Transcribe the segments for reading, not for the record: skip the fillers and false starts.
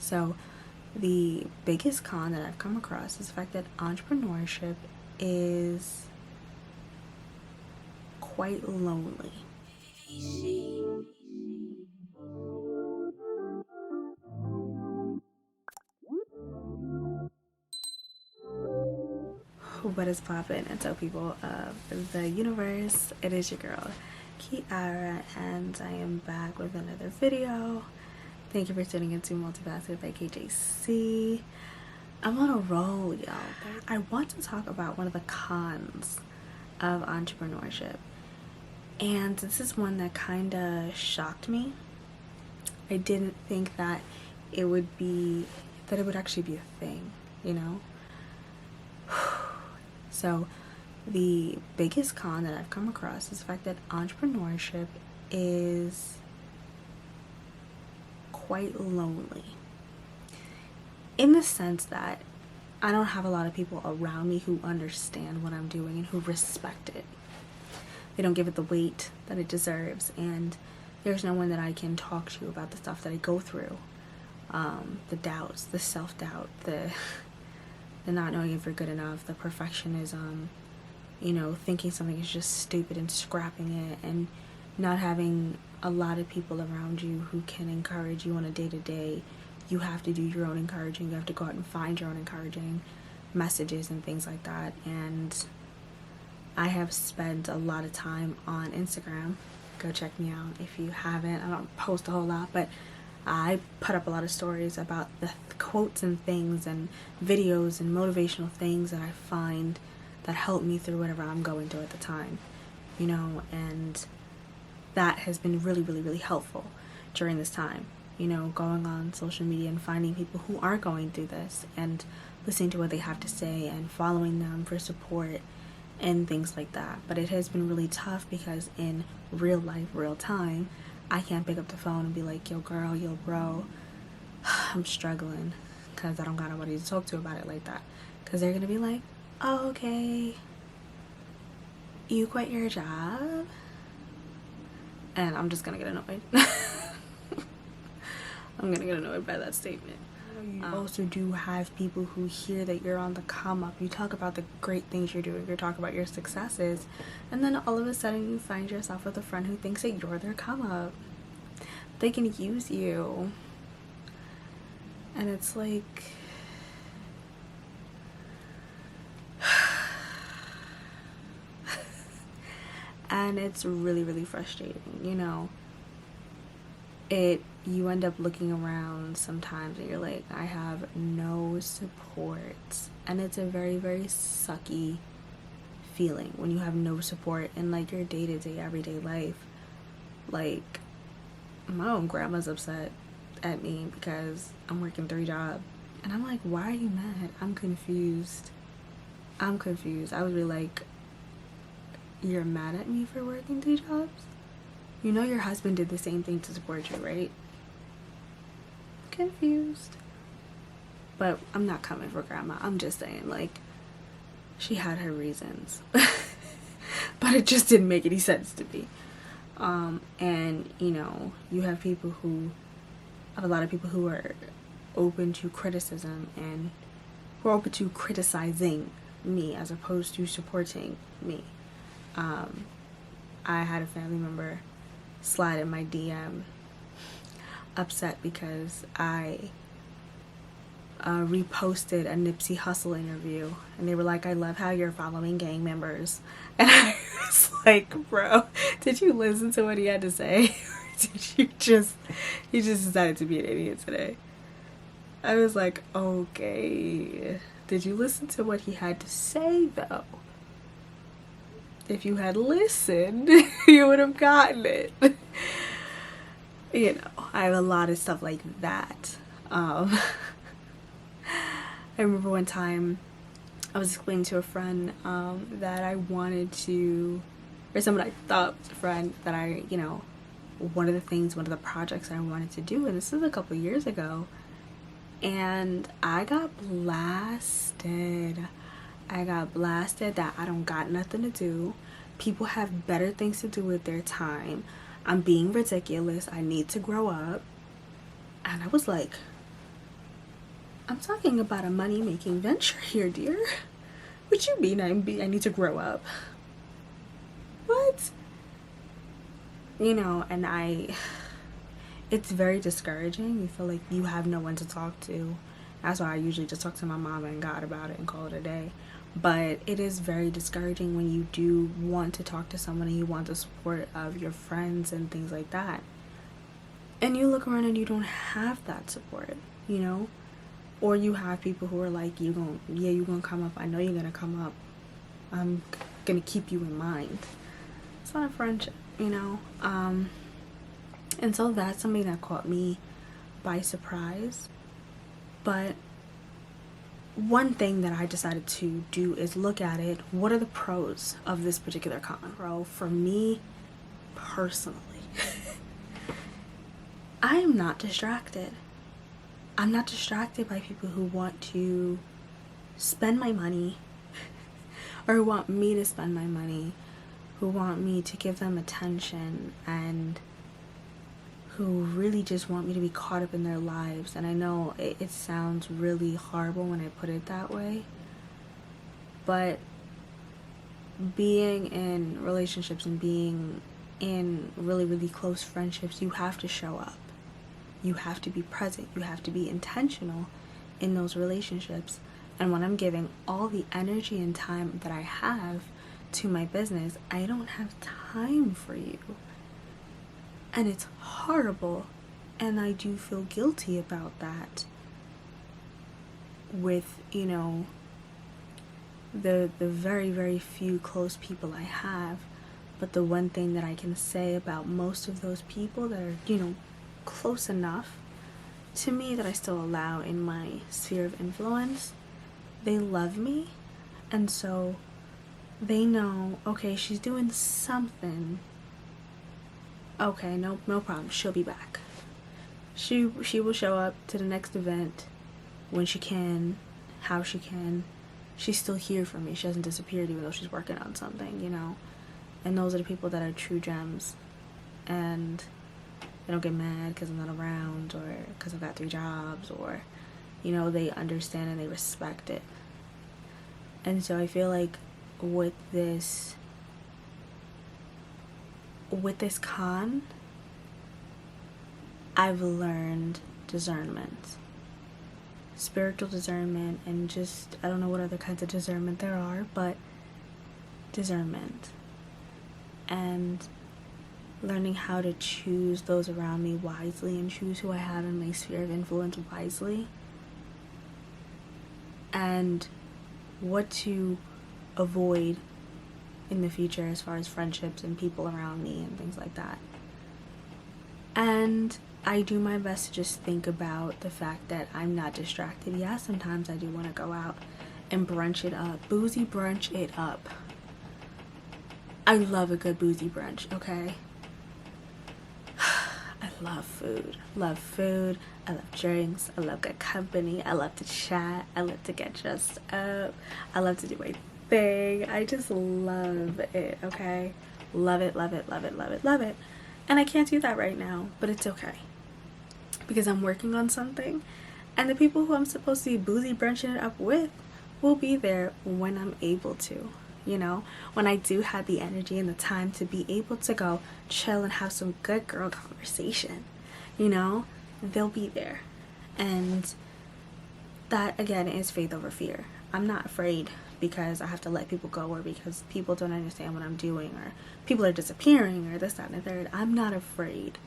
So the biggest con that I've come across is the fact that entrepreneurship is quite lonely. What is poppin'? And so people of the universe, it is your girl Kiara, and I am back with another video. Thank you for tuning into Multifaceted by KJC. I'm on a roll, y'all. I want to talk about one of the cons of entrepreneurship, and this is one that kind of shocked me. I didn't think that it would actually be a thing, you know? So the biggest con that I've come across is the fact that entrepreneurship is quite lonely, in the sense that I don't have a lot of people around me who understand what I'm doing and who respect it. They don't give it the weight that it deserves, and there's no one that I can talk to about the stuff that I go through, the doubts, the self-doubt, the not knowing if you're good enough, the perfectionism, thinking something is just stupid and scrapping it, and not having a lot of people around you who can encourage you on a day-to-day. You have to do your own encouraging. You have to go out and find your own encouraging messages and things like that. And I have spent a lot of time on Instagram. Go check me out if you haven't. I don't post a whole lot, but I put up a lot of stories about the quotes and things and videos and motivational things that I find that help me through whatever I'm going through at the time, and that has been really, really, really helpful during this time, going on social media and finding people who are going through this and listening to what they have to say and following them for support and things like that. But it has been really tough because in real life, real time, I can't pick up the phone and be like, yo girl, yo bro, I'm struggling, because I don't got nobody to talk to about it like that, because they're gonna be like, oh, okay, you quit your job? And I'm just gonna get annoyed. I'm gonna get annoyed by that statement. You also do have people who hear that you're on the come up. You talk about the great things you're doing, you talk about your successes, and then all of a sudden you find yourself with a friend who thinks that you're their come up. They can use you. And it's like, and it's really, really frustrating, you end up looking around sometimes and you're like, I have no support. And it's a very, very sucky feeling when you have no support in like your day-to-day everyday life. Like, my own grandma's upset at me because I'm working 3 jobs, and I'm like, why are you mad? I'm confused. I would be like, you're mad at me for working 3 jobs? Your husband did the same thing to support you, right? Confused. But I'm not coming for grandma. I'm just saying, like, she had her reasons. But it just didn't make any sense to me. And you have a lot of people who are open to criticism and who are open to criticizing me as opposed to supporting me. I had a family member slide in my DM upset because I reposted a Nipsey Hussle interview, and they were like, I love how you're following gang members. And I was like, bro, did you listen to what he had to say? Or did you just decided to be an idiot today? I was like, okay, did you listen to what he had to say though? If you had listened, you would have gotten it. I have a lot of stuff like that. I remember one time I was explaining to a friend that I wanted to, or someone I thought was a friend, that one of the projects I wanted to do, and this is a couple years ago, and I got blasted that I don't got nothing to do. People have better things to do with their time. I'm being ridiculous. I need to grow up. And I was like, I'm talking about a money-making venture here, dear. What you mean I need to grow up? What? You know, and it's very discouraging. You feel like you have no one to talk to. That's why I usually just talk to my mom and God about it and call it a day. But it is very discouraging when you do want to talk to someone and you want the support of your friends and things like that. And you look around and you don't have that support, you know? Or you have people who are like, you're gonna come up. I know you're gonna come up. I'm gonna keep you in mind. It's not a friendship, you know? And so that's something that caught me by surprise. But one thing that I decided to do is look at it. What are the pros of this particular con? Pro for me personally, I am not distracted. I'm not distracted by people who want to spend my money or who want me to spend my money, who want me to give them attention, and who really just want me to be caught up in their lives. And I know it sounds really horrible when I put it that way, but being in relationships and being in really, really close friendships, you have to show up. You have to be present. You have to be intentional in those relationships. And when I'm giving all the energy and time that I have to my business, I don't have time for you. And it's horrible. And I do feel guilty about that with, you know, the very, very few close people I have. But the one thing that I can say about most of those people that are, you know, close enough to me that I still allow in my sphere of influence, they love me. And so they know, okay, she's doing something. Okay, no problem. She'll be back. She will show up to the next event when she can, how she can. She's still here for me. She hasn't disappeared even though she's working on something, you know. And those are the people that are true gems. And they don't get mad because I'm not around or because I've got 3 jobs, or, you know, they understand and they respect it. And so I feel like with this con, I've learned discernment, spiritual discernment, and just, I don't know what other kinds of discernment there are, but discernment. And learning how to choose those around me wisely and choose who I have in my sphere of influence wisely, and what to avoid in the future as far as friendships and people around me and things like that. And I do my best to just think about the fact that I'm not distracted. Yeah, sometimes I do want to go out and brunch it up, boozy brunch it up. I love a good boozy brunch, okay? I love food. I love drinks. I love good company. I love to chat. I love to get dressed up. I love to do my thing. I just love it, okay? Love it. And I can't do that right now, but it's okay. Because I'm working on something, and the people who I'm supposed to be boozy brunching it up with will be there when I'm able to. You know, when I do have the energy and the time to be able to go chill and have some good girl conversation, you know, they'll be there. And that, again, is faith over fear. I'm not afraid because I have to let people go, or because people don't understand what I'm doing, or people are disappearing, or this, that, and the third. I'm not afraid.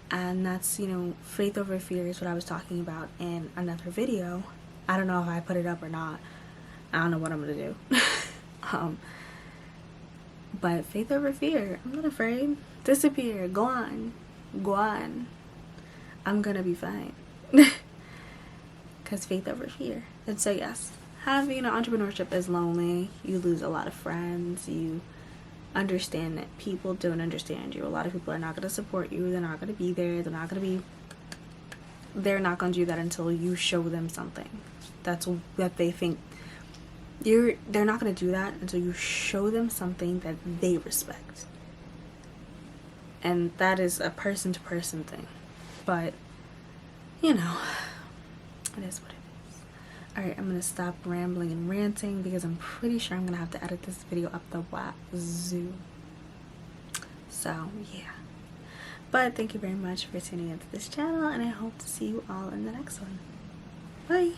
And that's, you know, faith over fear is what I was talking about in another video. I don't know if I put it up or not. I don't know what I'm going to do. But faith over fear. I'm not afraid. Disappear. Go on. I'm gonna be fine. Because faith over fear. And so yes, having, entrepreneurship is lonely. You lose a lot of friends. You understand that people don't understand you. A lot of people are not going to support you. They're not going to be there. They're not going to do that until you show them something. That's what they think. They're not going to do that until you show them something that they respect. And that is a person to person thing. But, it is what it is. Alright, I'm gonna stop rambling and ranting because I'm pretty sure I'm gonna have to edit this video up the wazoo. So, yeah. But thank you very much for tuning into this channel, and I hope to see you all in the next one. Bye!